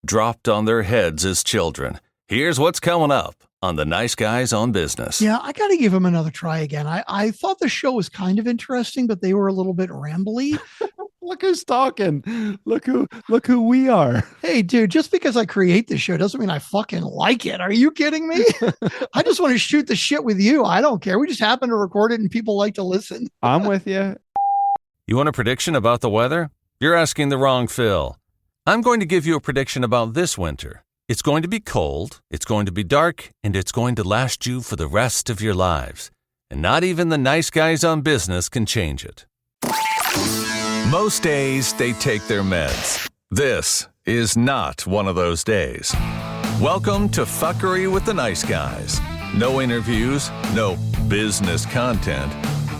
dropped on their heads as children. Here's what's coming up on the Nice Guys on Business. Yeah, I got to give them another try again. I thought the show was kind of interesting, but they were a little bit rambly. Look who's talking. Look who we are. Hey, dude, just because I create this show doesn't mean I fucking like it. Are you kidding me? I just want to shoot the shit with you. I don't care. We just happen to record it and people like to listen. I'm with you. You want a prediction about the weather? You're asking the wrong Phil. I'm going to give you a prediction about this winter. It's going to be cold, it's going to be dark, and it's going to last you for the rest of your lives. And not even the Nice Guys on Business can change it. Most days, they take their meds. This is not one of those days. Welcome to Fuckery with the Nice Guys. No interviews, no business content.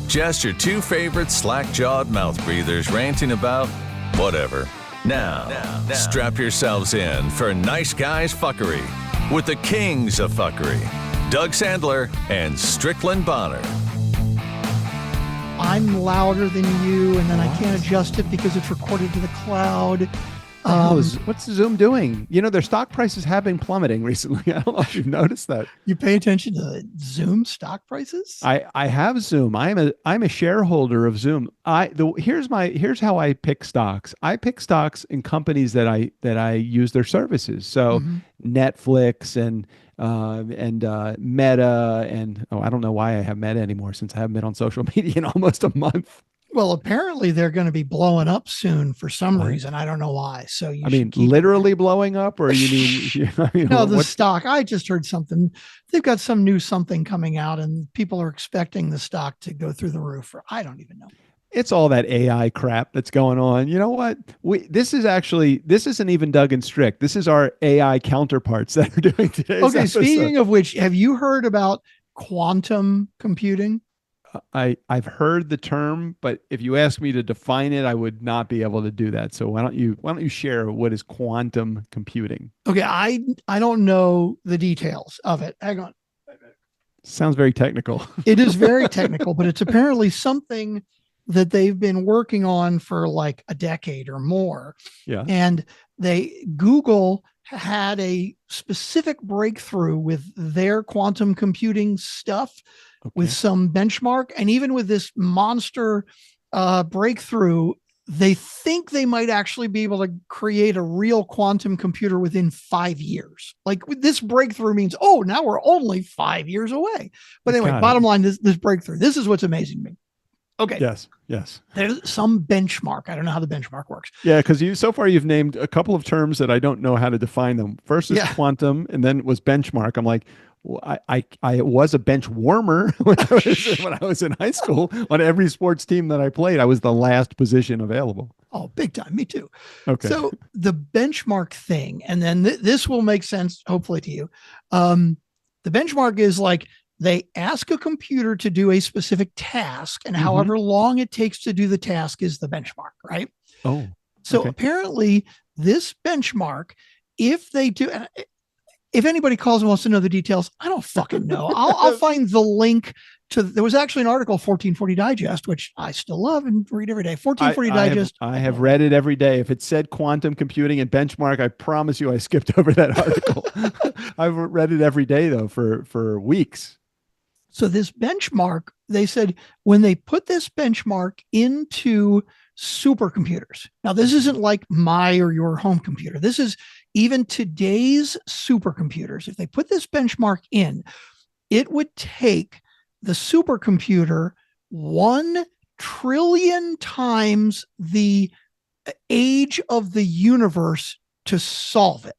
Just your two favorite slack-jawed mouth breathers ranting about whatever. Now, strap yourselves in for Nice Guys Fuckery with the kings of fuckery, Doug Sandler and Strickland Bonner. I'm louder than you, and then I can't adjust it because it's recorded to the cloud. What's Zoom doing? You know, their stock prices have been plummeting recently. I don't know if you've noticed that. You pay attention to Zoom stock prices? I have Zoom. I'm a shareholder of Zoom. Here's how I pick stocks. I pick stocks in companies that I use their services. So Netflix and Meta and I don't know why I have Meta anymore since I haven't been on social media in almost a month. Well, apparently they're going to be blowing up soon for some reason. I don't know why. So literally blowing up, or you mean? No, the stock. I just heard something. They've got some new something coming out, and people are expecting the stock to go through the roof. Or I don't even know. It's all that AI crap that's going on. You know what? This isn't even Doug and Strick. This is our AI counterparts that are doing today's episode. Speaking of which, have you heard about quantum computing? I've heard the term, but if you ask me to define it, I would not be able to do that. So why don't you share what is quantum computing? Okay, I don't know the details of it. Hang on. Sounds very technical. It is very technical, but it's apparently something that they've been working on for like a decade or more. Yeah. And Google had a specific breakthrough with their quantum computing stuff. Okay. With some benchmark, and even with this monster breakthrough, they think they might actually be able to create a real quantum computer within 5 years. Like this breakthrough means, now we're only 5 years away. But anyway, bottom line, this breakthrough, this is what's amazing to me. Okay. Yes. There's some benchmark. I don't know how the benchmark works. Yeah, because so far you've named a couple of terms that I don't know how to define them. First is quantum, and then it was benchmark. I'm like, well, I was a bench warmer when I was in high school. On every sports team that I played, I was the last position available. Oh, big time. Me too. Okay. So the benchmark thing, and then this will make sense, hopefully, to you. The benchmark is like they ask a computer to do a specific task, and however long it takes to do the task is the benchmark, right? Oh. So apparently this benchmark, if they do... If anybody calls and wants to know the details, I don't fucking know. I'll find the link to. There was actually an article, 1440 Digest, which I still love and read every day. 1440 Digest. I have read it every day. If it said quantum computing and benchmark, I promise you I skipped over that article. I've read it every day, though, for weeks. So this benchmark, they said, when they put this benchmark into supercomputers. Now, this isn't like my or your home computer. This is even today's supercomputers. If they put this benchmark in, it would take the supercomputer 1 trillion times the age of the universe to solve it,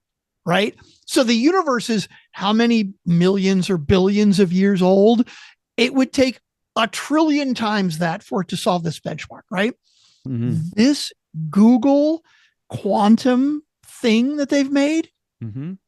right? So the universe is how many millions or billions of years old? It would take 1 trillion times that for it to solve this benchmark, right? Mm-hmm. This Google quantum thing that they've made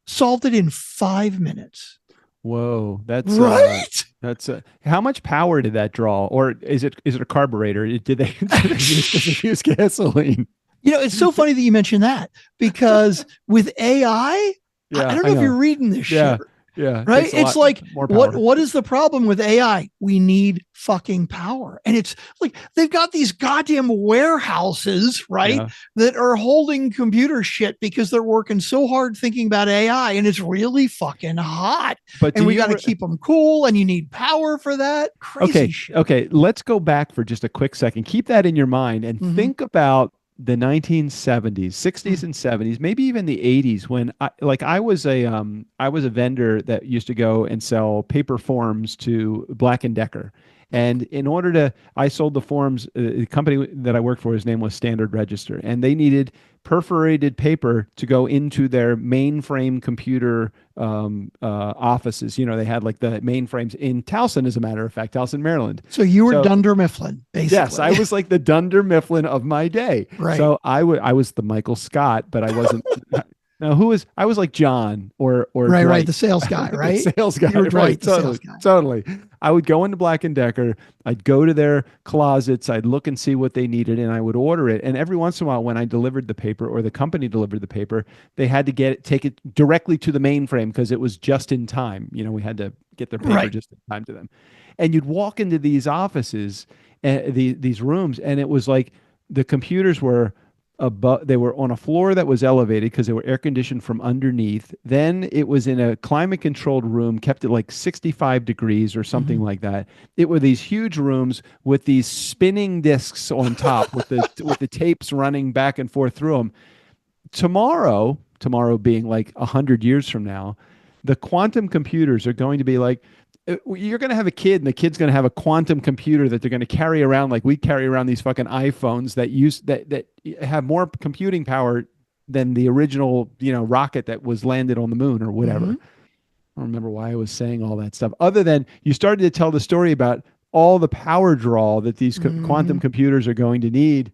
solved it in 5 minutes. Whoa, that's right. That's how much power did that draw, or is it a carburetor? Did they use gasoline? You know, it's so funny that you mentioned that because with AI, I don't know if you're reading this shit. Yeah. Right. It's like, more power. what is the problem with AI? We need fucking power. And it's like, they've got these goddamn warehouses, right? Yeah. That are holding computer shit because they're working so hard thinking about AI, and it's really fucking hot. But and we got to keep them cool, and you need power for that. Crazy shit. Okay. Let's go back for just a quick second. Keep that in your mind and think about the 1970s, 60s and 70s, maybe even the 80s, when I was a vendor that used to go and sell paper forms to Black and Decker. And in order to, I sold the forms, the company that I worked for, his name was Standard Register, and they needed perforated paper to go into their mainframe computer offices. You know, they had like the mainframes in Towson, as a matter of fact, Towson, Maryland. So you were Dunder Mifflin, basically. Yes, I was like the Dunder Mifflin of my day. Right. So I was the Michael Scott, but I wasn't. Now, I was like John or right, Dwight. right, the sales guy, right? The sales guy, you were Dwight, right? the Totally, sales guy. totally. I would go into Black and Decker. I'd go to their closets. I'd look and see what they needed, and I would order it. And every once in a while, when I delivered the paper or the company delivered the paper, they had to take it directly to the mainframe because it was just in time. You know, we had to get their paper just in time to them. And you'd walk into these offices, these rooms, and it was like the computers were above, they were on a floor that was elevated because they were air conditioned from underneath. Then it was in a climate controlled room, kept at like 65 degrees or something like that. It were these huge rooms with these spinning discs on top with the tapes running back and forth through them. Tomorrow being like 100 years from now, the quantum computers are going to be like, you're going to have a kid, and the kid's going to have a quantum computer that they're going to carry around like we carry around these fucking iPhones that have more computing power than the original, rocket that was landed on the moon or whatever. I don't remember why I was saying all that stuff, other than you started to tell the story about all the power draw that these quantum computers are going to need,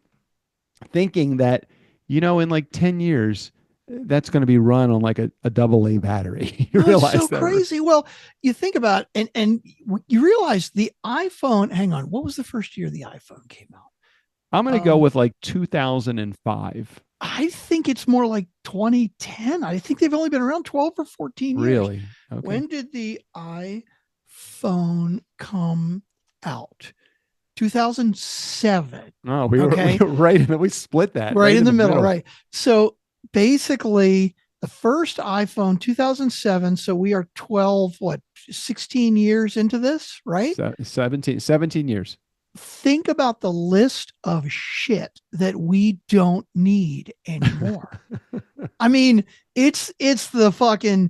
thinking that, in like 10 years, that's going to be run on like a AA battery. You realize that's so crazy. Well, you think about and you realize the iPhone. Hang on, what was the first year the iPhone came out? I'm going to go with like 2005. I think it's more like 2010. I think they've only been around 12 or 14 years. Really? Okay. When did the iPhone come out? 2007. Oh, we were right in we split that. Right in the middle, right. So basically the first iPhone 2007, so we are 16 years into this, right? 17 years. Think about the list of shit that we don't need anymore. I mean, it's the phone,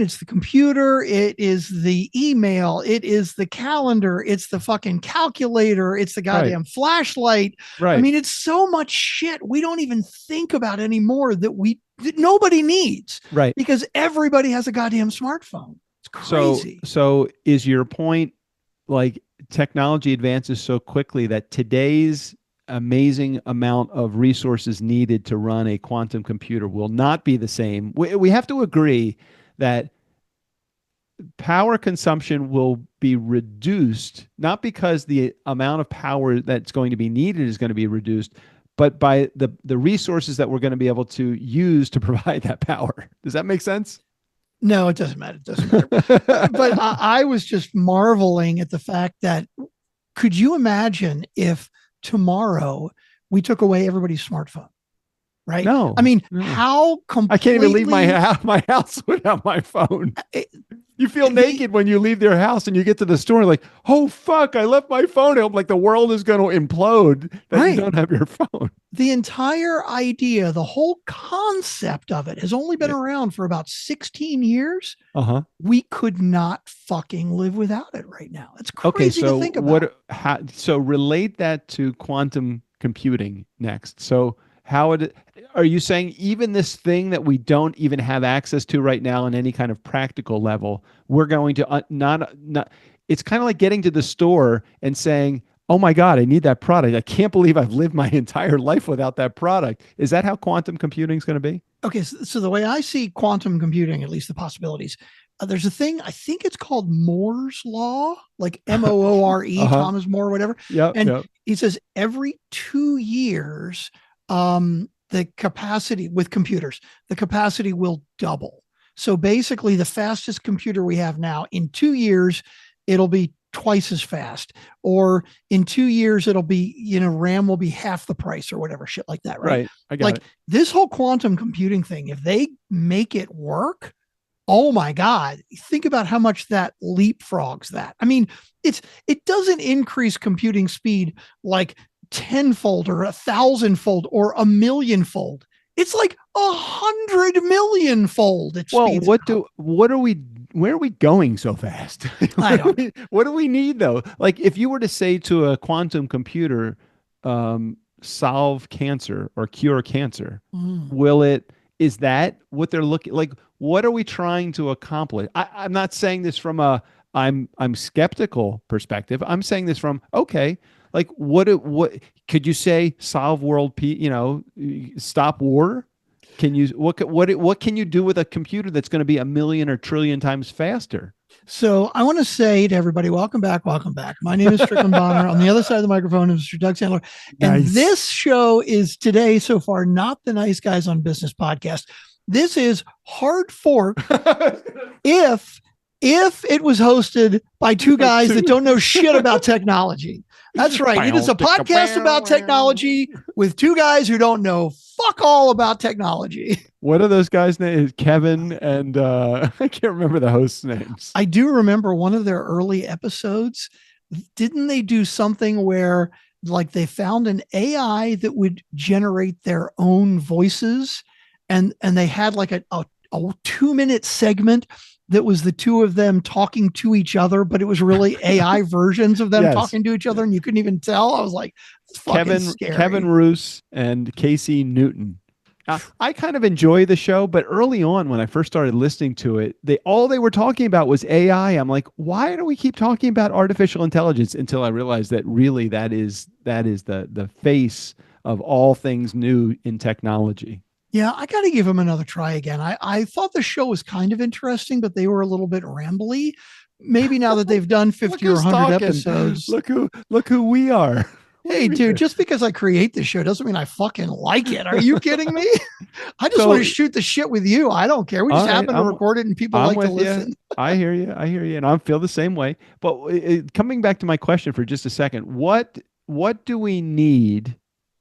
it's the computer, it is the email, it is the calendar, it's the fucking calculator, it's the goddamn flashlight. Right. I mean, it's so much shit we don't even think about anymore that nobody needs. Right. Because everybody has a goddamn smartphone. It's crazy. So is your point, like, technology advances so quickly that today's amazing amount of resources needed to run a quantum computer will not be the same? We have to agree that power consumption will be reduced, not because the amount of power that's going to be needed is going to be reduced, but by the resources that we're going to be able to use to provide that power. Does that make sense? No, it doesn't matter. It doesn't matter. But I was just marveling at the fact that, could you imagine if tomorrow we took away everybody's smartphone? Right? No. I mean, how completely... I can't even leave my house without my phone. You feel naked when you leave their house and you get to the store like, oh, fuck, I left my phone. I'm like, the world is going to implode that you don't have your phone. The entire idea, the whole concept of it has only been around for about 16 years. We could not fucking live without it right now. It's crazy to think about. So relate that to quantum computing next. So are you saying even this thing that we don't even have access to right now on any kind of practical level, we're going to not it's kind of like getting to the store and saying, oh my God, I need that product. I can't believe I've lived my entire life without that product. Is that how quantum computing is going to be? Okay. So the way I see quantum computing, at least the possibilities, there's a thing, I think it's called Moore's Law, like Moore, Thomas More, whatever. He says every 2 years, the capacity with computers, the capacity will double. So basically, the fastest computer we have now, in 2 years, it'll be twice as fast. Or in 2 years, it'll be, RAM will be half the price or whatever shit like that, right? Right. I got it. This whole quantum computing thing, if they make it work, oh my God, think about how much that leapfrogs that. I mean, it doesn't increase computing speed like tenfold or 1,000-fold or 1,000,000-fold. It's like 100,000,000-fold. Where are we going so fast? What do we need though? Like if you were to say to a quantum computer, solve cancer or cure cancer, is that what they're looking like? What are we trying to accomplish? I'm not saying this from I'm skeptical perspective. I'm saying this from, okay, like what could you say solve world peace, stop war? Can you, what can you do with a computer that's going to be 1,000,000 or trillion times faster? So I want to say to everybody, welcome back. My name is Strickland Bonner. On the other side of the microphone is Mr. Doug Sandler. And this show is today so far not the Nice Guys on Business podcast. This is Hard Fork if it was hosted by two guys that don't know shit about technology. That's right. It is a podcast about technology with two guys who don't know fuck all about technology. What are those guys' names? Kevin and I can't remember the hosts' names. I do remember one of their early episodes. Didn't they do something where like they found an AI that would generate their own voices? And they had like a 2-minute segment that was the two of them talking to each other, but it was really AI versions of them talking to each other, and you couldn't even tell. I was like, it's fucking scary. Kevin Roos and Casey Newton. I kind of enjoy the show, but early on when I first started listening to it, all they were talking about was AI. I'm like, why do we keep talking about artificial intelligence? Until I realized that really that is the face of all things new in technology. Yeah, I got to give them another try again. I thought the show was kind of interesting, but they were a little bit rambly. Maybe now that they've done 50 or 100 episodes. Look who we are. Hey, dude, just because I create this show doesn't mean I fucking like it. Are you kidding me? I just want to shoot the shit with you. I don't care. We just happen to record it and people like to listen. I hear you. And I feel the same way. But coming back to my question for just a second, what do we need?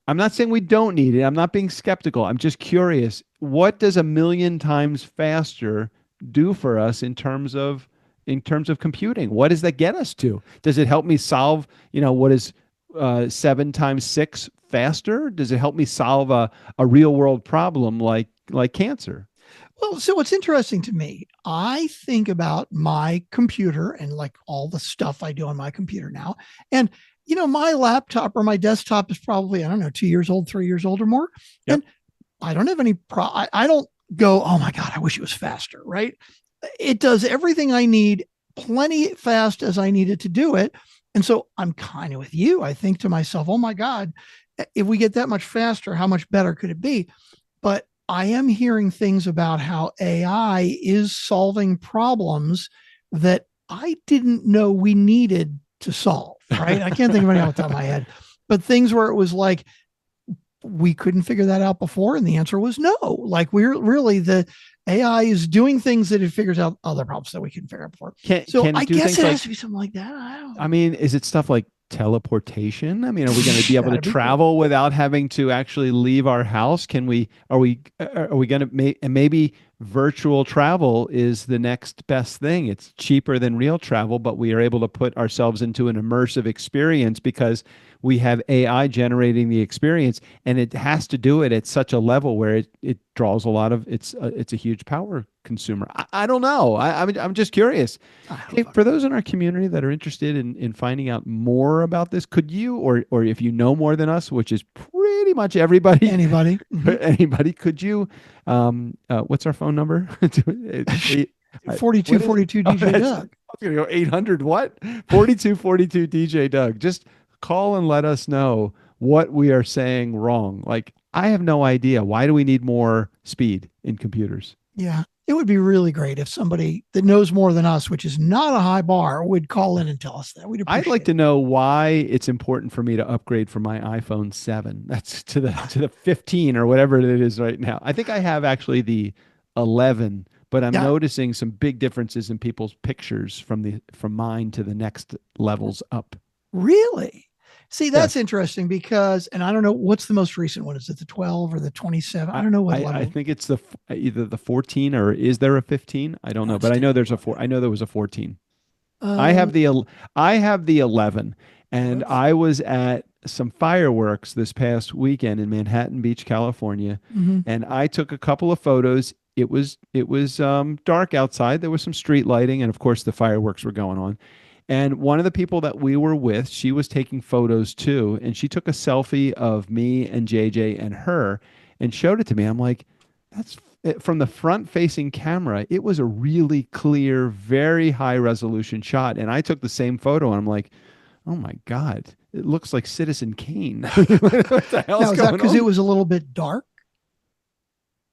I'm not saying we don't need it. I'm not being skeptical. I'm just curious. What does 1,000,000 times faster do for us in terms of computing? What does that get us to? Does it help me solve, what is 7 times 6 faster? Does it help me solve a real world problem like cancer? Well, so what's interesting to me, I think about my computer and like all the stuff I do on my computer now. And my laptop or my desktop is probably, 2 years old, 3 years old or more. Yep. And I don't have any I don't go, oh my God, I wish it was faster, right? It does everything I need plenty fast as I need it to do it. And so I'm kind of with you. I think to myself, oh my God, if we get that much faster, how much better could it be? But I am hearing things about how AI is solving problems that I didn't know we needed to solve, right? I can't think of any off the top of my head, but things where it was like, we couldn't figure that out before. And the answer was no. Like the AI is doing things that it figures out other problems that we couldn't figure out before. I guess it has to be something like that. I mean, is it stuff like teleportation? I mean, are we going to be able to travel without having to actually leave our house? Are we going to maybe virtual travel is the next best thing. It's cheaper than real travel, but we are able to put ourselves into an immersive experience because we have AI generating the experience, and it has to do it at such a level where it draws a lot of it's a huge power consumer. I don't know. I'm just curious. Hey, for those in our community that are interested in finding out more about this, could you, or if you know more than us, which is pretty much everybody, anybody, could you, what's our phone number? 4242 DJ Doug. I was going to go 800 what? 4242 DJ Doug. Just call and let us know what we are saying wrong. Like, I have no idea. Why do we need more speed in computers? Yeah. It would be really great if somebody that knows more than us, which is not a high bar, would call in and tell us that. I'd like to know why it's important for me to upgrade from my iPhone 7. That's to the 15 or whatever it is right now. I think I have actually the 11, but I'm Yeah, noticing some big differences in people's pictures from mine to the next levels up. really. See, Yeah. that's interesting because, and I don't know what's the most recent one. Is it the 12 or the 27? I don't know what I level. think it's either the 14 or is there a 15? I don't No, know, it's but I know down there's a below four. I know there was a 14. I now. have I have the 11, and Okay. I was at some fireworks this past weekend in Manhattan Beach, California, Mhm. and I took a couple of photos. It was dark outside. There was some street lighting, and of course the fireworks were going on. And one of the people that we were with, she was taking photos too, and she took a selfie of me and JJ and her and showed it to me. I'm like, that's from the front facing camera. It was a really clear, very high resolution shot. And I took the same photo and I'm like, oh my God, it looks like Citizen Kane. What the hell's Now, is that going because it on? was a little bit dark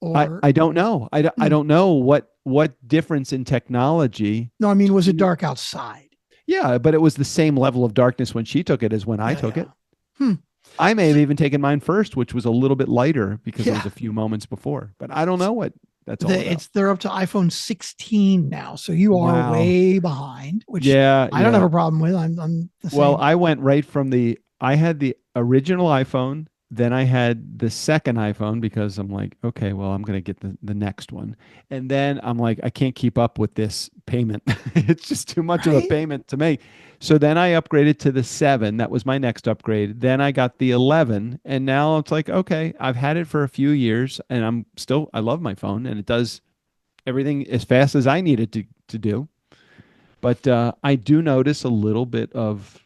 or I don't know. I hmm. don't know what difference in technology. No, I mean, was it dark outside? Yeah, but it was the same level of darkness when she took it as when I Yeah, took yeah. it. Hmm. I may have So, even taken mine first, which was a little bit lighter because it was yeah. a few moments before. But I don't know what that's all about. They're up to iPhone 16 now, so you are Wow. way behind, which Yeah, I don't have yeah. a problem with. I'm the Well, same. I went right from I had the original iPhone, then I had the second iPhone because I'm like, okay, well, I'm going to get the next one. And then I'm like, I can't keep up with this payment. It's just too much of a Right? payment to make. So then I upgraded to the 7. That was my next upgrade. Then I got the 11. And now it's like, okay, I've had it for a few years and I love my phone and it does everything as fast as I need it to do. But I do notice a little bit of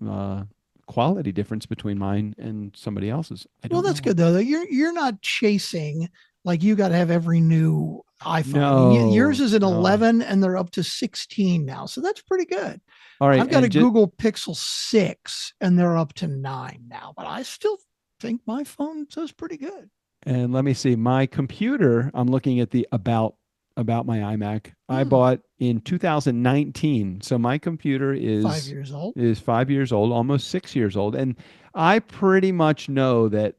uh, quality difference between mine and somebody else's. I Well, don't know that's what. good though. You're not chasing like you got to have every new iPhone. I mean, yours No, is an no. 11 and they're up to 16 now, so that's pretty good. All right, I've got a and just Google Pixel 6 and they're up to 9 now, but I still think my phone does pretty good. and let me see. My computer. I'm looking at the about my iMac. I Hmm, bought in 2019, so my computer 5 years old. is 5 years old, almost 6 years old, and I pretty much know that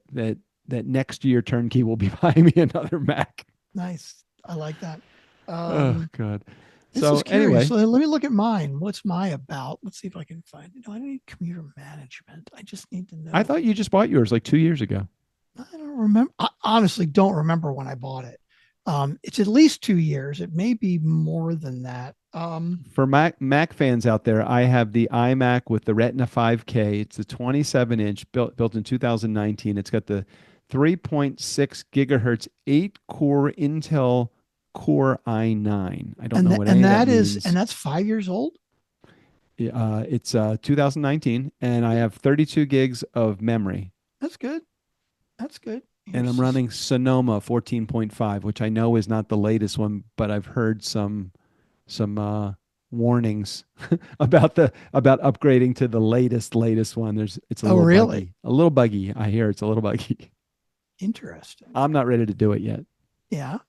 next year Turnkey will be buying me another Mac. Nice. I like that. Oh Um, God. this is So curious. anyway, Let me look at mine. What's my about? Let's see if I can find it. No, I don't need computer management. I just need to I know. thought you just bought yours like 2 years ago. I don't remember. I honestly don't remember when I bought it. It's at least 2 years. It may be more than that. For Mac fans out there, I have the iMac with the Retina 5K. It's a 27 inch built in 2019. It's got the 3.6 gigahertz 8 core Intel Core i9. I don't know what any of that and means. that's 5 years old. It's 2019, and I have 32 gigs of memory, That's good. That's good. and I'm Here's running Sonoma 14.5, which I know is not the latest one, but I've heard some warnings about upgrading to the latest one. It's oh really a little buggy. I hear it's a little buggy. interesting. I'm not ready to do it yet. Yeah.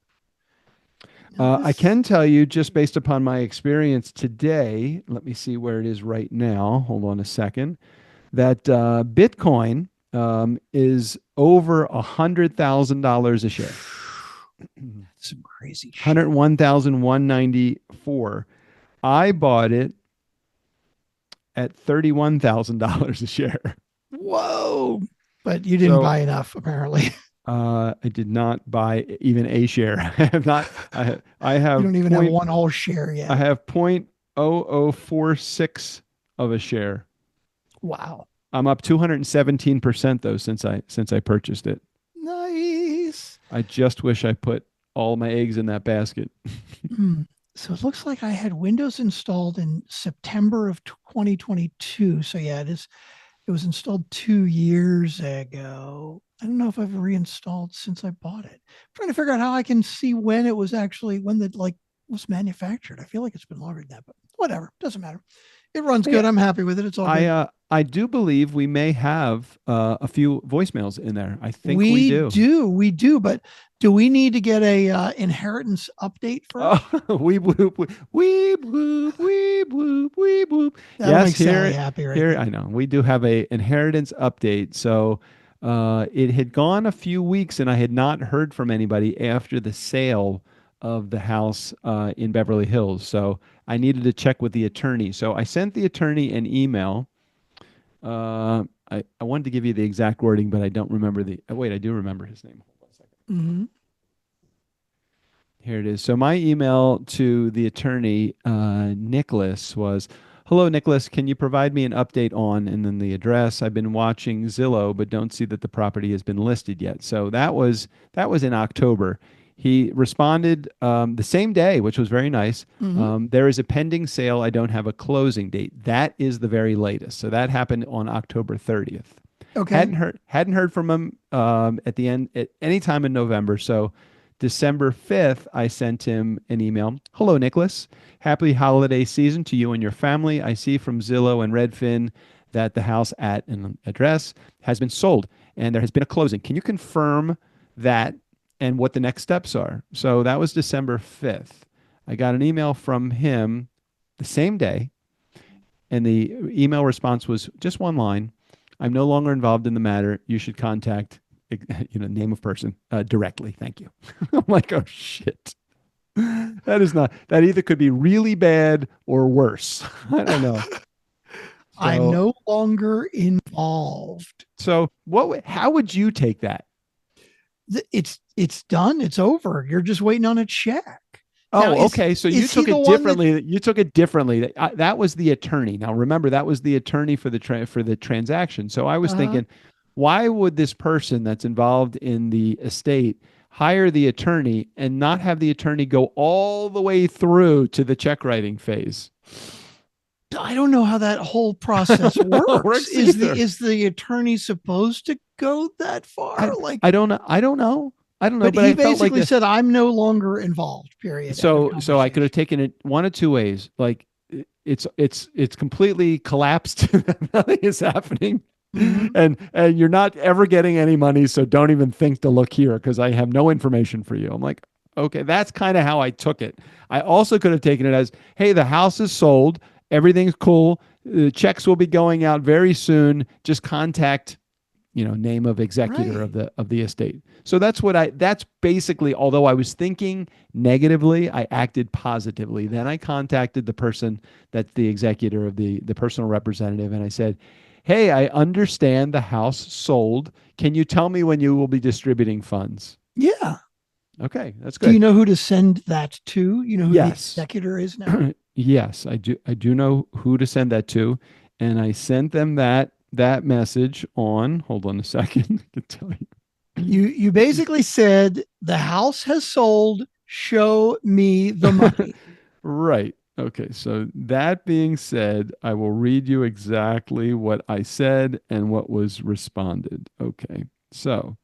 Now I this can tell you just based upon my experience today. Let me see where it is right now. Hold on a second. That Bitcoin is over $100,000 a share. some crazy shit. 101,194. I bought it at $31,000 a share. Whoa! But you didn't So buy enough, apparently. I did not buy even a share. I have not. I You have don't even have point. one whole share I yet. have 0.0046 of a share. Wow. I'm up 217% though since I purchased it. Nice. I just wish I put all my eggs in that basket. Hmm. So it looks like I had Windows installed in September of 2022. So yeah, it was installed 2 years ago. I don't know if I've reinstalled since I bought it. I'm trying to figure out how I can see when it was actually when the like was manufactured. I feel like it's been longer than that, but whatever. Doesn't matter. It runs Hey, good. I'm happy with it. It's all good. I do believe we may have a few voicemails in there. I think we We do. do, we do, but do we need to get a inheritance update Oh, first? weep whoop, weep whoop, weep whoop, weep whoop. That'll Yes, make Sally happy right here there. I know we do have a inheritance update. So it had gone a few weeks, and I had not heard from anybody after the sale of the house in Beverly Hills. So I needed to check with the attorney. So I sent the attorney an email. I wanted to give you the exact wording, but I don't remember wait, I do remember his name. Hold on a second. Mm-hmm. Here it is. So my email to the attorney, Nicholas, was, "Hello, Nicholas. Can you provide me an update on," and then the address. "I've been watching Zillow, but don't see that the property has been listed yet." So that was in October. He responded the same day, which was very nice. Mm-hmm. There is a pending sale. I don't have a closing date. That is the very latest. So that happened on October 30th. Okay. Hadn't heard from him at the end at any time in November. So December 5th, I sent him an email. "Hello, Nicholas. Happy holiday season to you and your family. I see from Zillow and Redfin that the house at an address has been sold and there has been a closing. Can you confirm that and what the next steps are?" So that was December 5th. I got an email from him the same day, and the email response was just one line: "I'm no longer involved in the matter. You should contact," name of person, "directly. Thank you." I'm like, oh shit. That either could be really bad or worse. I don't know. I'm no longer involved. So how would you take that? It's done. It's over. You're just waiting on a check. Oh, now, okay. So you took it differently. You took it differently. That was the attorney. Now remember, that was the attorney for the transaction. So I was thinking, why would this person that's involved in the estate hire the attorney and not have the attorney go all the way through to the check writing phase? I don't know how that whole process works. Is the attorney supposed to go that far? I don't know. I don't know. But he basically said, "I'm no longer involved." Period. So I could have taken it one of two ways. Like it's completely collapsed. Nothing is happening. Mm-hmm. And you're not ever getting any money, so don't even think to look here because I have no information for you. I'm like, okay, that's kind of how I took it. I also could have taken it as, hey, the house is sold, everything's cool, the checks will be going out very soon. Just contact, name of executor of the estate. So that's basically, although I was thinking negatively, I acted positively. Then I contacted the person that's the executor of the personal representative, and I said, "Hey, I understand the house sold. Can you tell me when you will be distributing funds?" Yeah. Okay, that's good. Do you know who to send that to? You know who the executor is now? Yes, I do. I do know who to send that to, and I sent them that message on. Hold on a second. I can tell you. You basically said, "The house has sold. Show me the money." Right. Okay, so that being said, I will read you exactly what I said and what was responded. Okay, so,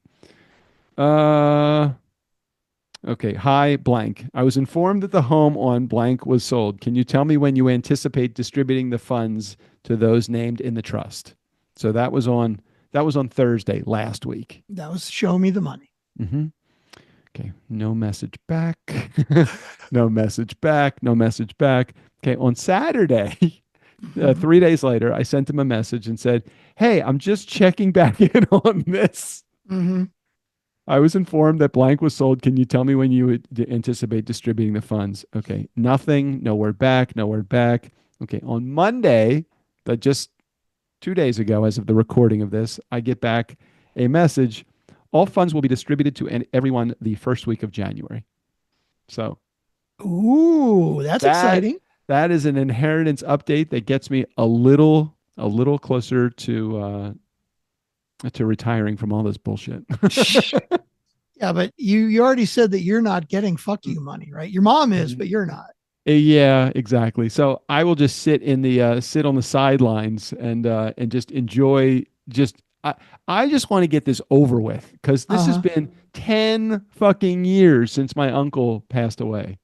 okay, "Hi, blank. I was informed that the home on blank was sold. Can you tell me when you anticipate distributing the funds to those named in the trust?" So that was on Thursday last week. That was show me the money. Mm-hmm. Okay, no message back. No message back. No message back. Okay, on Saturday, 3 days later, I sent him a message and said, "Hey, I'm just checking back in on this. Mm-hmm. I was informed that blank was sold. Can you tell me when you would anticipate distributing the funds?" Okay, nothing. No word back. No word back. Okay, on Monday, just 2 days ago, as of the recording of this, I get back a message: "All funds will be distributed to everyone the first week of January." So, ooh, that's exciting. That is an inheritance update that gets me a little closer to retiring from all this bullshit. Yeah, but you already said that you're not getting fuck you money, right? Your mom is, but you're not. Yeah, exactly. So I will just sit on the sidelines and just enjoy. I just want to get this over with because this has been 10 fucking years since my uncle passed away.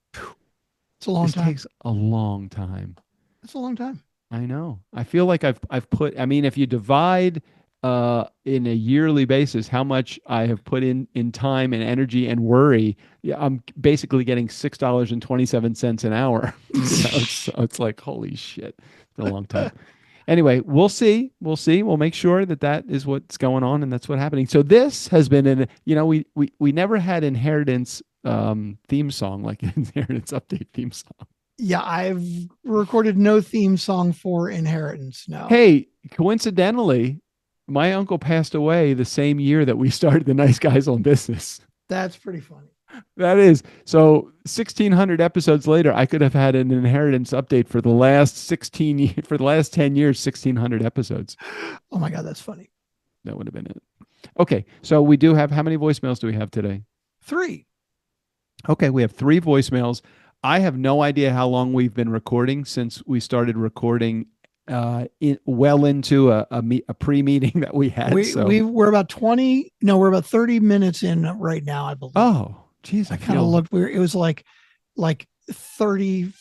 It's a long time. It takes a long time. It's a long time. I know. I feel like I've put. I mean, if you divide in a yearly basis how much I have put in time and energy and worry, I'm basically getting $6.27 an hour. So it's like, holy shit, it's a long time. Anyway, we'll see. We'll see. We'll make sure that is what's going on and that's what's happening. So this has been we never had Inheritance theme song like Inheritance update theme song. Yeah, I've recorded no theme song for Inheritance. No. Hey, coincidentally, my uncle passed away the same year that we started the Nice Guys on Business. That's pretty funny. That is. So 1,600 episodes later, I could have had an Inheritance update for the last 10 years, 1,600 episodes. Oh my God, that's funny. That would have been it. Okay. So we do have, how many voicemails do we have today? 3. Okay. We have 3 voicemails. I have no idea how long we've been recording since we started recording into a pre-meeting that we had. We're about 30 minutes in right now, I believe. Oh, geez. I kind of looked weird. It was like 30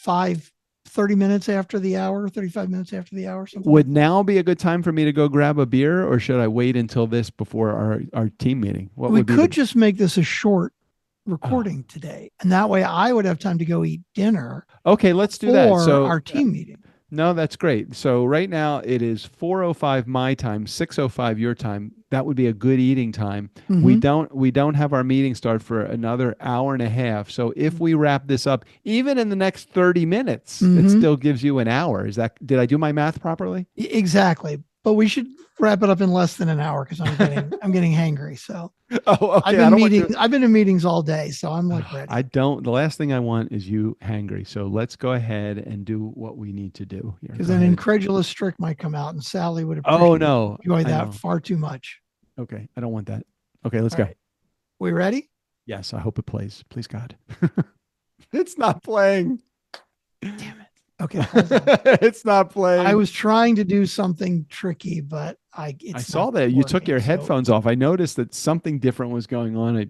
minutes after the hour, 35 minutes after the hour. Something would like now be a good time for me to go grab a beer, or should I wait until this before our team meeting? We could just make this a short recording today, and that way I would have time to go eat dinner. Okay, let's do that. So our team meeting. No, that's great. So right now it is 4:05 my time, 6:05 your time. That would be a good eating time. Mm-hmm. We don't have our meeting start for another hour and a half. So if we wrap this up, even in the next 30 minutes, it still gives you an hour. Did I do my math properly? Exactly. But we should wrap it up in less than an hour because I'm getting hangry. So okay. I've been in meetings all day, so I'm like ready. The last thing I want is you hangry. So let's go ahead and do what we need to do here. Because an incredulous Strick might come out, and Sally would enjoy that far too much. Okay, I don't want that. Okay, let's go. Right. We ready? Yes, I hope it plays. Please, God. It's not playing. Damn it. Okay, it's not playing. I was trying to do something tricky, but I saw that you took your headphones off. I noticed that something different was going on. I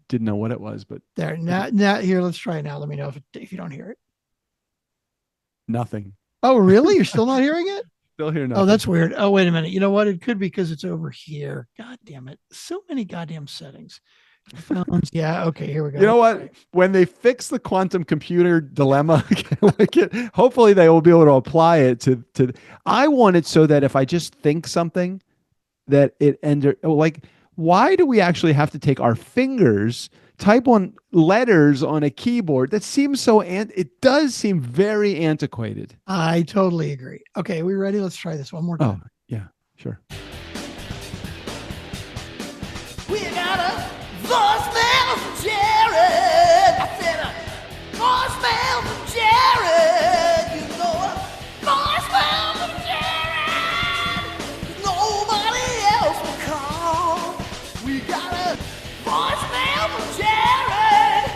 didn't know what it was, but there. Now here, let's try it now. Let me know if you don't hear it. Nothing. Oh, really? You're still not hearing it? Still hear nothing. Oh, that's weird. Oh, wait a minute. You know what? It could be because it's over here. God damn it. So many goddamn settings. Phones. Yeah. Okay. Here we go. You know what? When they fix the quantum computer dilemma, hopefully they will be able to apply it to. I want it so that if I just think something, that it why do we actually have to take our fingers, type on letters on a keyboard? That seems it does seem very antiquated. I totally agree. Okay, we ready? Let's try this one more time. Oh, yeah, sure. We got a voicemail from Jared. I said a voicemail from Jared. You know a voicemail from Jared. Nobody else will call. We got a voicemail from Jared.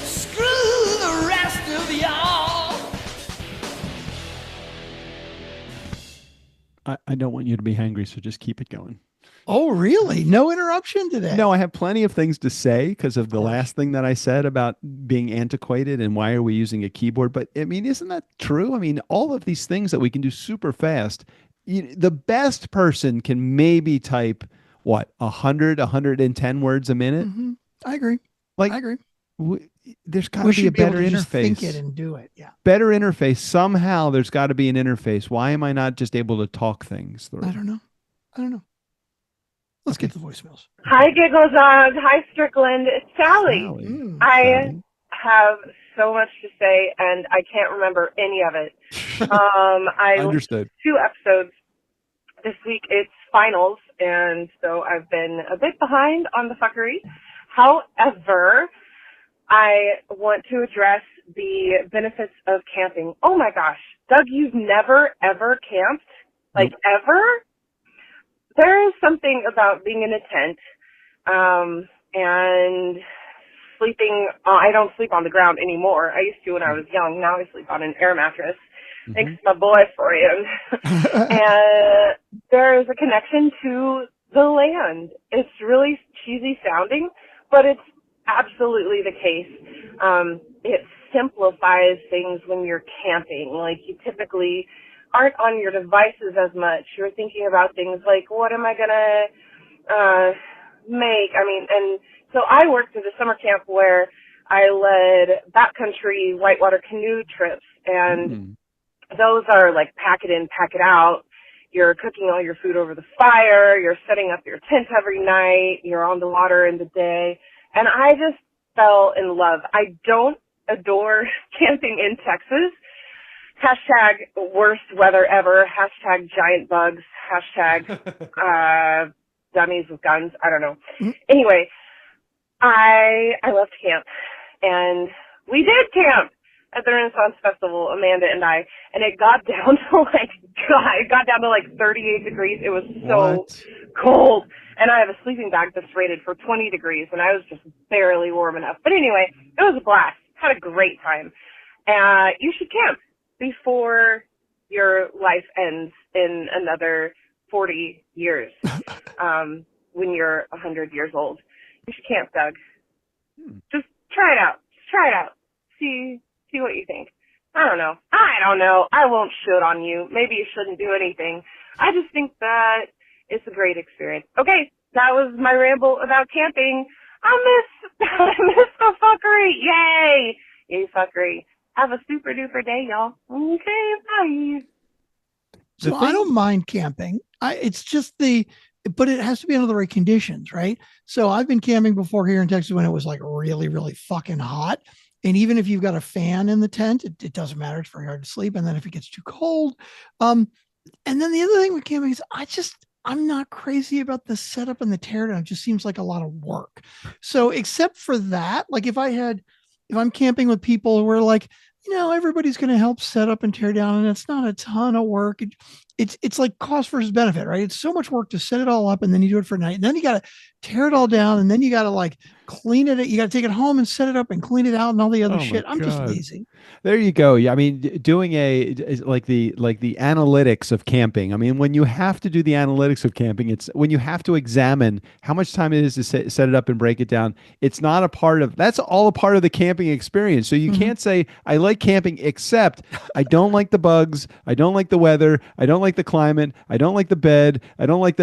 Screw the rest of y'all. I don't want you to be hangry, so just keep it going. Oh, really? No interruption today? No, I have plenty of things to say because of the last thing that I said about being antiquated and why are we using a keyboard. But I mean, isn't that true? I mean, all of these things that we can do super fast, the best person can maybe type, 110 words a minute? Mm-hmm. I agree. I agree. There's got to be a better interface. Think it and do it. Yeah. Better interface. Somehow there's got to be an interface. Why am I not just able to talk things through? I don't know. Let's get the voicemails. Hi, Giggles On. Hi, Strickland. It's Sally. I have so much to say, and I can't remember any of it. I understood 2 episodes this week. It's finals, and so I've been a bit behind on the fuckery. However, I want to address the benefits of camping. Oh my gosh, Doug, you've never ever camped? Like ever? There is something about being in a tent and sleeping. I don't sleep on the ground anymore. I used to when I was young. Now I sleep on an air mattress. Mm-hmm. Thanks to my boyfriend. And there is a connection to the land. It's really cheesy sounding, but it's absolutely the case. It simplifies things when you're camping. Like you typically aren't on your devices as much. You're thinking about things like, what am I going to make? I mean, and so I worked at a summer camp where I led backcountry whitewater canoe trips, and those are like pack it in, pack it out. You're cooking all your food over the fire. You're setting up your tent every night. You're on the water in the day. And I just fell in love. I don't adore camping in Texas. Hashtag worst weather ever. Hashtag giant bugs. Hashtag dummies with guns. I don't know. Anyway, I love to camp. And we did camp at the Renaissance Festival, Amanda and I, and it got down to like 38 degrees. It was so cold. And I have a sleeping bag that's rated for 20 degrees, and I was just barely warm enough. But anyway, it was a blast. Had a great time. You should camp before your life ends in another 40 years, when you're 100 years old. You should camp, Doug. Just try it out. See what you think. I don't know. I won't shit on you. Maybe you shouldn't do anything. I just think that it's a great experience. Okay, that was my ramble about camping. I miss the fuckery. Yay, fuckery. Have a super duper day, y'all. Okay, bye. So I don't mind camping. It's just but it has to be under the right conditions, right? So I've been camping before here in Texas when it was like really, really fucking hot. And even if you've got a fan in the tent, it doesn't matter. It's very hard to sleep. And then if it gets too cold, and then the other thing with camping is I'm not crazy about the setup and the teardown. It just seems like a lot of work. So except for that, like if I'm camping with people who are like, everybody's going to help set up and tear down, and it's not a ton of work. It's like cost versus benefit, right? It's so much work to set it all up, and then you do it for a night, and then you got to tear it all down, and then you got to like clean it. You got to take it home and set it up and clean it out and all the other shit. I'm just lazy. There you go. Yeah, I mean, doing like the analytics of camping. I mean, when you have to do the analytics of camping, it's when you have to examine how much time it is to set it up and break it down. It's not a part of that's all a part of the camping experience. So you can't say I like camping, except I don't like the bugs, I don't like the weather, I don't like the climate, I don't like the bed, I don't like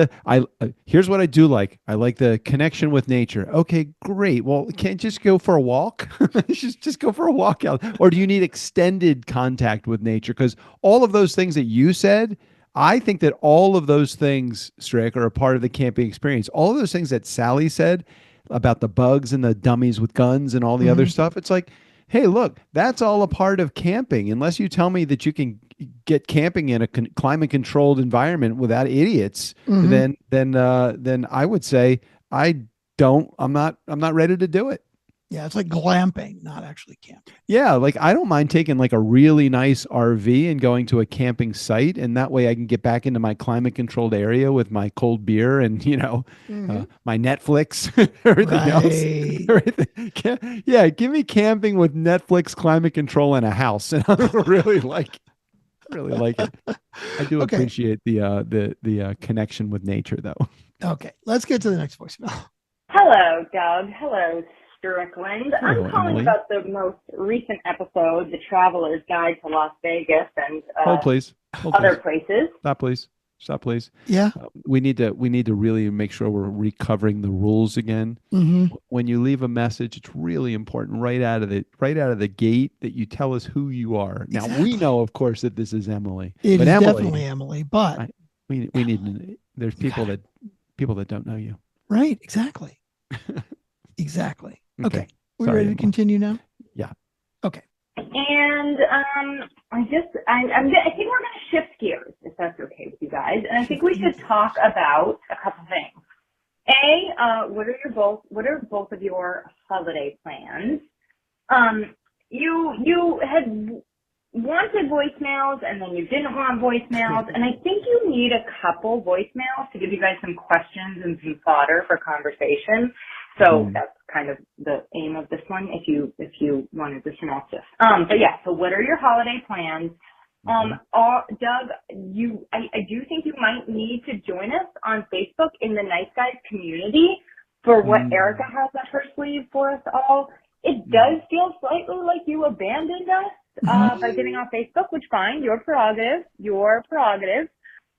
here's what I do like. I like the connection with nature. Okay, great. Well, can't just go for a walk? just go for a walk out. Or do you need extended contact with nature? Because all of those things that you said, I think that all of those things, Strick, are a part of the camping experience. All of those things that Sally said about the bugs and the dummies with guns and all the other stuff, it's like, hey, look, that's all a part of camping. Unless you tell me that you can get camping in a climate controlled environment without idiots, then I would say I'm not ready to do it. Yeah, it's like glamping, not actually camping. Yeah, like I don't mind taking like a really nice RV and going to a camping site, and that way I can get back into my climate controlled area with my cold beer and my Netflix, everything else. Yeah, give me camping with Netflix, climate control, and a house, and I really like it. I do appreciate the connection with nature, though. Okay, let's get to the next voicemail. Hello, Doug. Hello, Strickland. Hello, I'm calling Emily. about the most recent episode, The Traveler's Guide to Las Vegas and Hold, please. other places. Stop, please. Yeah. We need to really make sure we're recovering the rules again. When you leave a message, it's really important right out of the gate that you tell us who you are. Now we know, of course, that this is Emily. It is definitely Emily, but we need. There's people that don't know you. Right. Exactly. Exactly. Okay. We Sorry, ready to continue now? Yeah. Okay. And I think we're going to shift gears, if that's okay with you guys. And I think we should talk about a couple things. What are both of your holiday plans? You had wanted voicemails, and then you didn't want voicemails, and I think you need a couple voicemails to give you guys some questions and some fodder for conversation. So that's kind of the aim of this one, if you wanted the synopsis. So what are your holiday plans? Doug, I do think you might need to join us on Facebook in the Nice Guys community for what Erica has up her sleeve for us all. It does feel slightly like you abandoned us by getting off Facebook, which fine, your prerogative.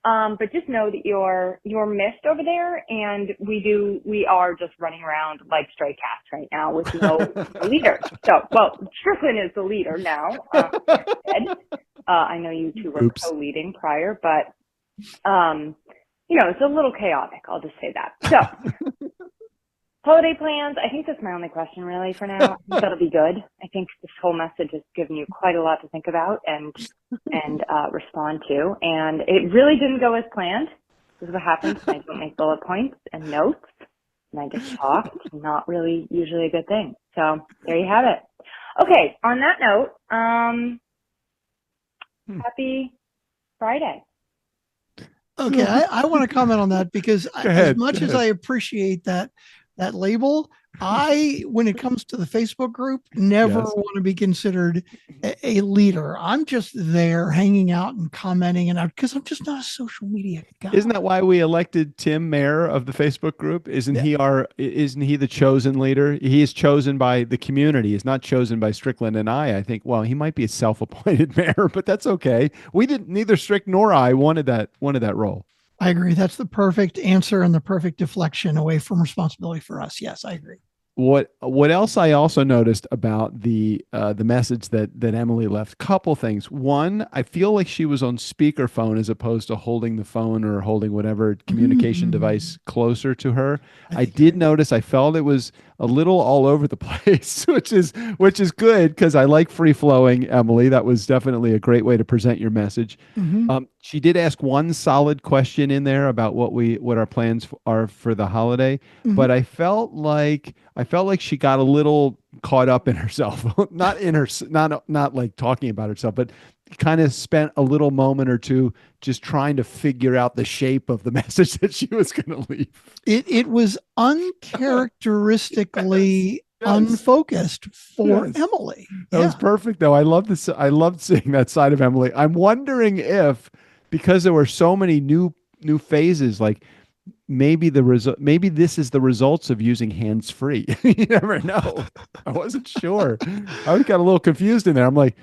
But just know that you're missed over there, and we are just running around like stray cats right now with no leader. So, Strickland is the leader now. I know you two were Oops. co-leading prior, but, it's a little chaotic. I'll just say that. So holiday plans, I think that's my only question really for now. I think that'll be good. I think this whole message has given you quite a lot to think about and respond to. And it really didn't go as planned. This is what happens when I don't make bullet points and notes and I just talk. It's not really usually a good thing. So there you have it. Okay, on that note, happy Friday. Okay, I want to comment on that because as much as I appreciate that label, when it comes to the Facebook group, never want to be considered a leader. I'm just there hanging out and commenting because I'm just not a social media guy. Isn't that why we elected Tim mayor of the Facebook group? Isn't he the chosen leader? He is chosen by the community. He's not chosen by Strickland and I think, well, he might be a self-appointed mayor, but that's okay. Neither Strick nor I wanted that role. I agree. That's the perfect answer and the perfect deflection away from responsibility for us. Yes, I agree. What else I also noticed about the message that Emily left? Couple things. One, I feel like she was on speakerphone as opposed to holding the phone or holding whatever communication device closer to her. I did notice. I felt it was a little all over the place, which is good because I like free flowing. Emily, that was definitely a great way to present your message. She did ask one solid question in there about what our plans are for the holiday, but I felt like she got a little caught up in herself, not like talking about herself, but kind of spent a little moment or two just trying to figure out the shape of the message that she was going to leave. It was uncharacteristically unfocused for Emily. That was perfect, though. I love this. I loved seeing that side of Emily. I'm wondering if, because there were so many new phases, like maybe this is the results of using hands-free. You never know. I wasn't sure. I got a little confused in there. I'm like,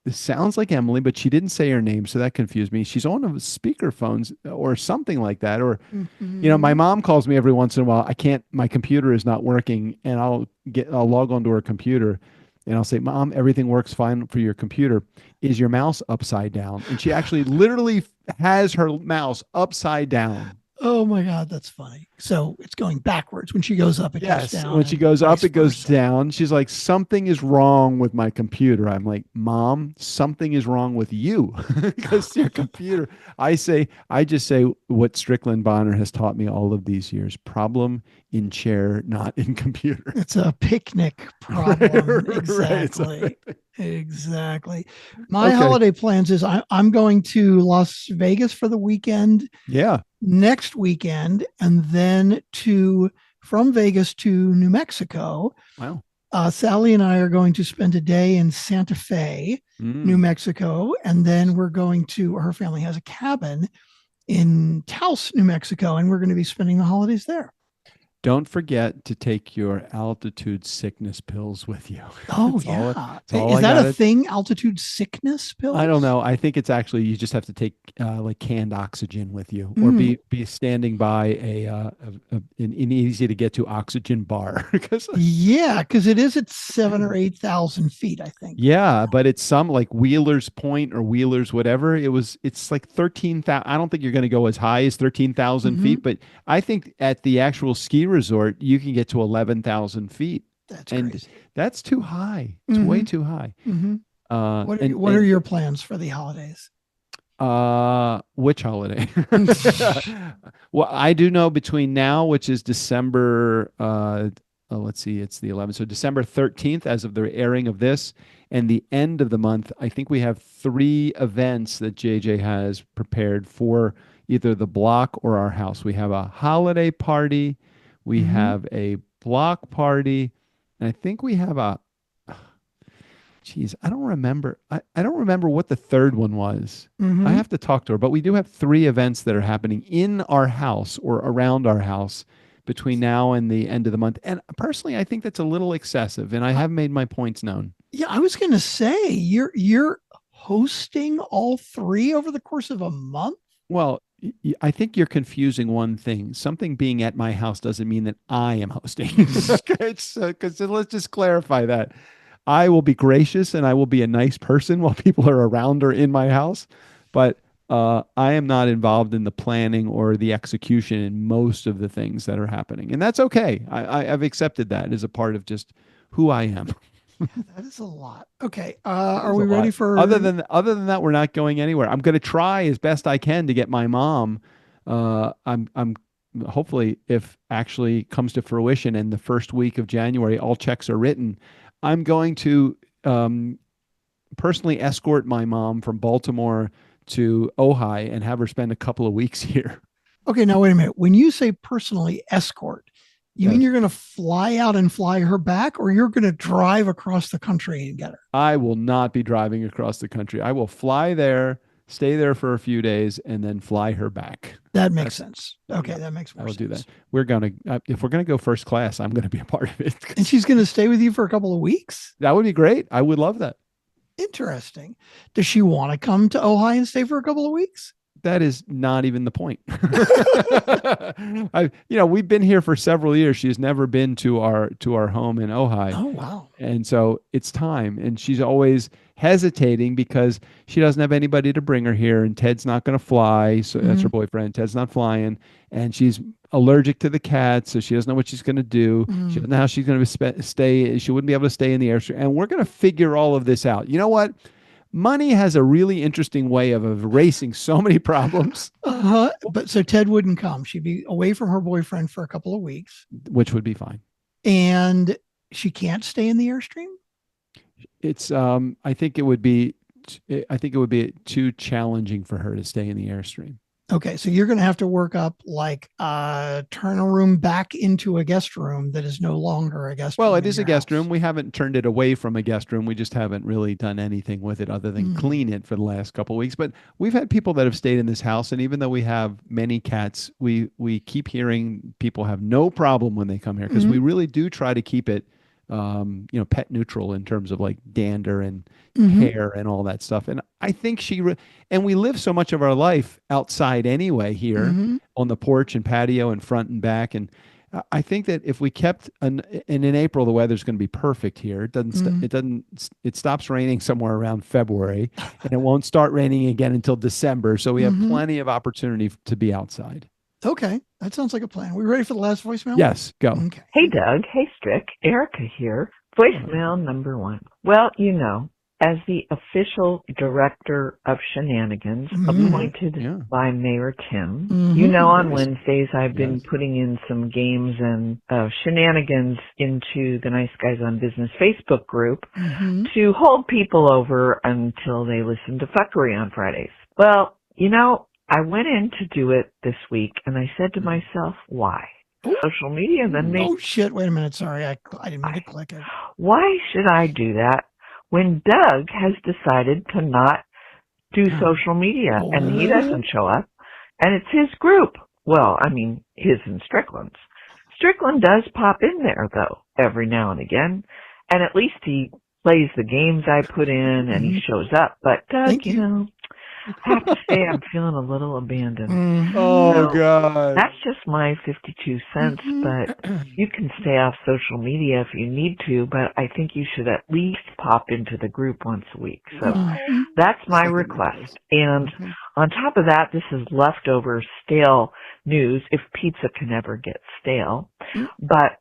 this sounds like Emily, but she didn't say her name, so that confused me. She's on a speakerphone or something like that. Or, my mom calls me every once in a while. My computer is not working, and I'll log onto her computer, and I'll say, Mom, everything works fine for your computer. Is your mouse upside down? And she actually literally has her mouse upside down. Oh my God, that's funny. So it's going backwards. When she goes up, it goes down. When she goes up, it goes down. She's like, something is wrong with my computer. I'm like, Mom, something is wrong with you because your computer. I just say what Strickland Bonner has taught me all of these years: problem in chair, not in computer. It's a picnic problem. Exactly. Right, exactly. My holiday plans is I'm going to Las Vegas for the weekend. Yeah. Next weekend, and then from Vegas to New Mexico. Wow. Sally and I are going to spend a day in Santa Fe, New Mexico, and then her family has a cabin in Taos, New Mexico, and we're going to be spending the holidays there. Don't forget to take your altitude sickness pills with you. Oh, yeah. Is that a thing? Altitude sickness pills? I don't know. I think it's actually, you just have to take like canned oxygen with you, or be standing by an easy to get to oxygen bar. Because it is at 7,000 or 8,000 feet, I think. Yeah, but it's some like Wheeler's Point or Wheeler's whatever. It's like 13,000. I don't think you're going to go as high as 13,000 feet, but I think at the actual ski resort, you can get to 11,000 feet. That's crazy. And that's too high. It's way too high. What are your plans for the holidays? Which holiday? Well, I do know between now, which is December, let's see, it's the 11th. So December 13th, as of the airing of this, and the end of the month, I think we have 3 events that JJ has prepared for either the block or our house. We have a holiday party. We have a block party, and I think we have I don't remember. I don't remember what the third one was. I have to talk to her, but we do have 3 events that are happening in our house or around our house between now and the end of the month. And personally, I think that's a little excessive, and I have made my points known. Yeah, I was going to say you're hosting all 3 over the course of a month. Well, I think you're confusing one thing. Something being at my house doesn't mean that I am hosting. Because let's just clarify that. I will be gracious and I will be a nice person while people are around or in my house, but I am not involved in the planning or the execution in most of the things that are happening, and that's okay. I've accepted that as a part of just who I am. That is a lot. Okay. It Are is a we ready lot. for Other than that, we're not going anywhere. I'm going to try as best I can to get my mom. I'm hopefully, if actually comes to fruition and the first week of January, all checks are written, I'm going to personally escort my mom from Baltimore to Ojai and have her spend a couple of weeks here. Okay, now wait a minute. When you say personally escort, you mean Yes. you're going to fly out and fly her back, or you're going to drive across the country and get her? I will not be driving across the country. I will fly there, stay there for a few days, and then fly her back. That makes sense. Okay, that makes more I will sense. do that. We're going to, if we're going to go first class, I'm going to be a part of it. And she's going to stay with you for a couple of weeks? That would be great. I would love that. Interesting. Does she want to come to Ojai and stay for a couple of weeks? That is not even the point. We've been here for several years. She's never been to our home in Ojai. Oh, wow. And so it's time. And she's always hesitating because she doesn't have anybody to bring her here. And Ted's not going to fly. So that's her boyfriend. Ted's not flying. And she's allergic to the cats. So she doesn't know what she's going to do. She doesn't know how she's going to stay. She wouldn't be able to stay in the airstream. And we're going to figure all of this out. You know what? Money has a really interesting way of erasing so many problems. But so Ted wouldn't come. She'd be away from her boyfriend for a couple of weeks. Which would be fine. And she can't stay in the Airstream? It's I think it would be too challenging for her to stay in the Airstream. Okay, so you're going to have to work up like turn a room back into a guest room that is no longer a guest room. Well, it is a guest room. We haven't turned it away from a guest room. We just haven't really done anything with it other than clean it for the last couple of weeks. But we've had people that have stayed in this house, and even though we have many cats, we keep hearing people have no problem when they come here because we really do try to keep it pet neutral in terms of like dander and hair and all that stuff. And I think and we live so much of our life outside anyway here on the porch and patio and front and back. And I think that if we kept and in April, the weather's going to be perfect here. It stops raining somewhere around February and it won't start raining again until December. So we have plenty of opportunity to be outside. Okay. That sounds like a plan. We ready for the last voicemail? Yes, go. Okay. Hey, Doug. Hey, Strick. Erica here. Voicemail number 1. Well, as the official director of shenanigans appointed by Mayor Tim, on Wednesdays I've been putting in some games and shenanigans into the Nice Guys on Business Facebook group to hold people over until they listen to fuckery on Fridays. Well, I went in to do it this week, and I said to myself, why? Social media, then they... Oh, shit. Wait a minute. Sorry. I didn't mean to click it. Why should I do that when Doug has decided to not do social media, and he doesn't show up, and it's his group? Well, I mean, his and Strickland's. Strickland does pop in there, though, every now and again, and at least he plays the games I put in, and he shows up. But Doug, I have to say I'm feeling a little abandoned. Oh, God. That's just my 52 cents, but you can stay off social media if you need to, but I think you should at least pop into the group once a week. So that's my request. And on top of that, this is leftover stale news, if pizza can ever get stale. But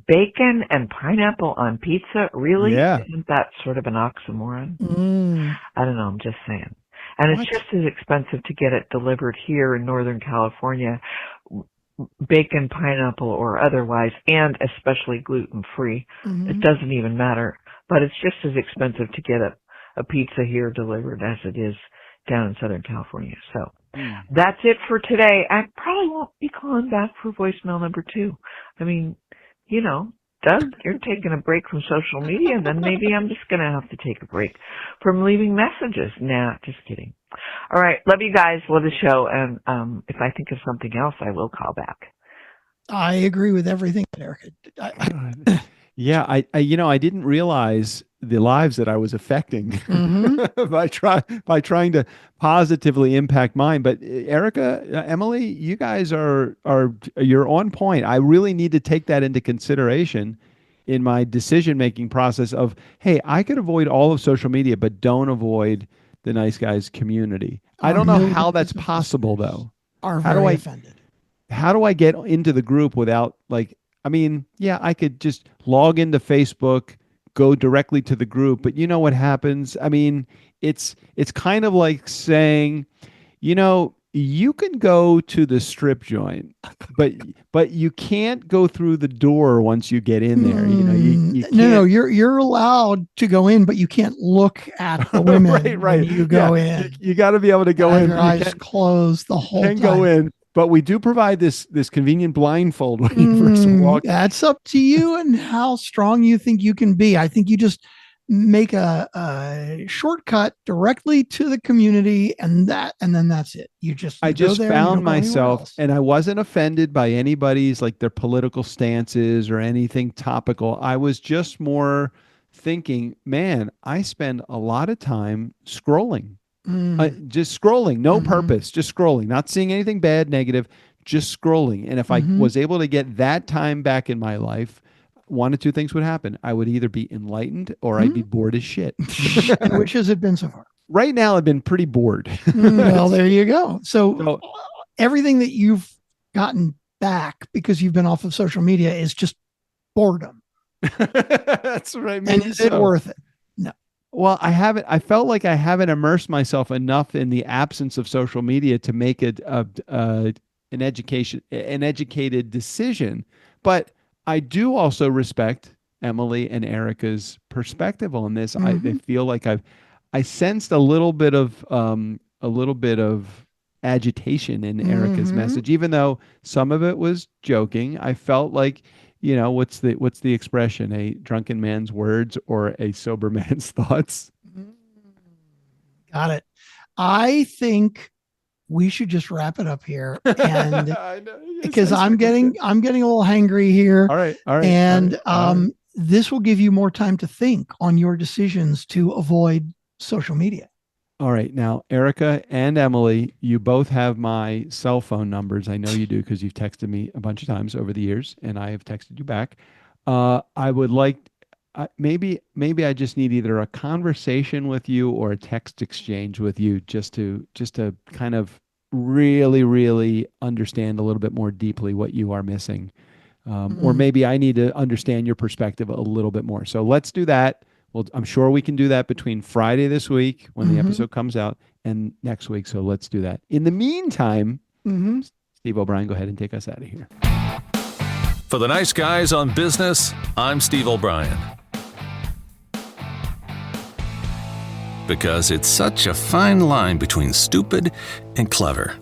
bacon and pineapple on pizza, really? Yeah. Isn't that sort of an oxymoron? I don't know, I'm just saying. And it's just as expensive to get it delivered here in Northern California, bacon, pineapple, or otherwise, and especially gluten-free. It doesn't even matter. But it's just as expensive to get a pizza here delivered as it is down in Southern California. So that's it for today. I probably won't be calling back for voicemail number 2. I mean, Doug, you're taking a break from social media, then maybe I'm just going to have to take a break from leaving messages. Nah, just kidding. All right. Love you guys. Love the show. And if I think of something else, I will call back. I agree with everything, Erica. Yeah, I didn't realize the lives that I was affecting by trying to positively impact mine. But Erica, Emily, you guys you're on point. I really need to take that into consideration decision-making process of, hey, I could avoid all of social media, but don't avoid the Nice Guys community. I don't know how that's possible though. Are very offended. How do I get into the group without I could just log into Facebook, go directly to the group, but you know what happens? I mean, it's kind of like saying, you can go to the strip joint, but you can't go through the door once you get in there. You can't. No, you're allowed to go in, but you can't look at the women right. when you go in. You got to be able to go in. Your eyes closed the whole time. Go in, but we do provide this convenient blindfold when you first walk. That's up to you and how strong you think you can be. I think you just make a shortcut directly to the community, and then that's it. I just found myself, and I wasn't offended by anybody's their political stances or anything topical. I was just more thinking, man, I spend a lot of time scrolling, just scrolling, no purpose, just scrolling, not seeing anything bad, negative, just scrolling. And if I was able to get that time back in my life, one of two things would happen. I would either be enlightened or I'd be bored as shit. And which has it been so far? Right now, I've been pretty bored. Well, there you go. So everything that you've gotten back because you've been off of social media is just boredom. That's right. And is it worth it? No. Well, I felt like I haven't immersed myself enough in the absence of social media to make an educated decision. But I do also respect Emily and Erica's perspective on this. I feel like I sensed a little bit of agitation in Erica's message, even though some of it was joking. I felt like, what's the expression? A drunken man's words or a sober man's thoughts. Got it. I think we should just wrap it up here, and because I'm getting a little hangry here. All right. And this will give you more time to think on your decisions to avoid social media. All right. Now, Erica and Emily, you both have my cell phone numbers. I know you do because you've texted me a bunch of times over the years, and I have texted you back. I would like, maybe I just need either a conversation with you or a text exchange with you just to kind of really, really understand a little bit more deeply what you are missing. Or maybe I need to understand your perspective a little bit more. So let's do that. Well, I'm sure we can do that between Friday this week when the episode comes out and next week. So let's do that. In the meantime, Steve O'Brien, go ahead and take us out of here. For the Nice Guys on Business, I'm Steve O'Brien. Because it's such a fine line between stupid and clever.